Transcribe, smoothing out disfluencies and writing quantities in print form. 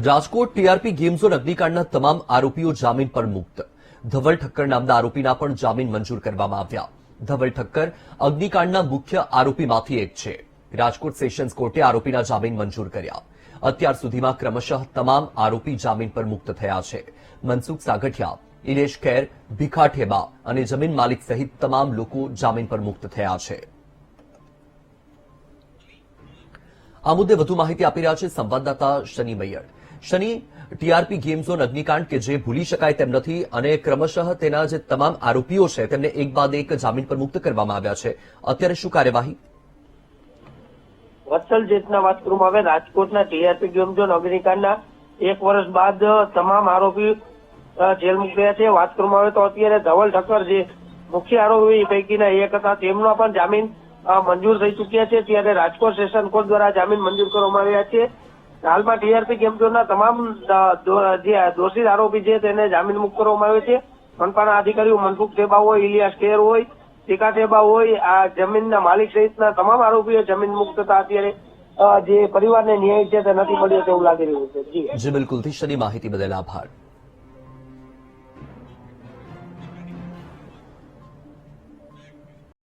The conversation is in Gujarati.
રાજકોટ ટીઆરપી ગેમ ઝોન અગ્નિકાંડના તમામ આરોપીઓ જામીન પર મુક્ત. ધવલ ઠક્કર નામના આરોપીના પણ જામીન મંજૂર કરવામાં આવ્યા. ધવલ ઠક્કર અગ્નિકાંડના મુખ્ય આરોપીમાંથી એક છે. રાજકોટ સેશન્સ કોર્ટે આરોપીના જામીન મંજૂર કર્યા. અત્યાર સુધીમાં ક્રમશઃ તમામ આરોપી જામીન પર મુક્ત થયા છે. મનસુખ સાગઠિયા, ઇલેશ ખેર, ભીખા ઠેબા અને જમીન માલિક સહિત તમામ લોકો જામીન પર મુક્ત થયા છે. આ મુદ્દે વધુ માહિતી આપી રહ્યા છે સંવાદદાતા શનિ મૈયર. શનિ, ટીઆરપી ગેમ ઝોન અગ્નિકાંડ કે જે ભૂલી શકાય તેમ નથી અને ક્રમશઃ તેના જે તમામ આરોપીઓ છે તેમને એક બાદ એક જામીન પર મુક્ત કરવામાં આવ્યા છે. અત્યારે શું કાર્યવાહી? વત્સલ, જે રીતના વાત કરવામાં આવે, રાજકોટના ટીઆરપી ગેમ ઝોન અગ્નિકાંડના 1 વર્ષ બાદ તમામ આરોપી જેલ મુક્ત થયા છે. વાત કરવામાં આવે તો અત્યારે ધવલ ઠક્કર જે મુખ્ય આરોપી પૈકીના એક હતા તેમનો પણ જામીન મંજૂર થઈ ચુક્યા છે. ત્યારે રાજકોટ સેશન કોર્ટ દ્વારા જામીન મંજૂર કરવામાં આવ્યા છે. હાલમાં ટીઆરપી ગેમ ઝોનના તમામ જે દોષિત આરોપી છે તેને જામીન મુક્ત કરવામાં આવે છે. મનપાના અધિકારીઓ મનસુખ ઠેબા હોય, ઇલિયાસ ખેર હોય, ભીખા ઠેબા હોય, આ જમીનના માલિક સહિતના તમામ આરોપીઓ જમીન મુક્ત થતા અત્યારે જે પરિવારને ન્યાય છે તે નથી મળ્યો તેવું લાગી રહ્યું છે. જી બિલકુલ. શનિ, માહિતી બદલ આભાર.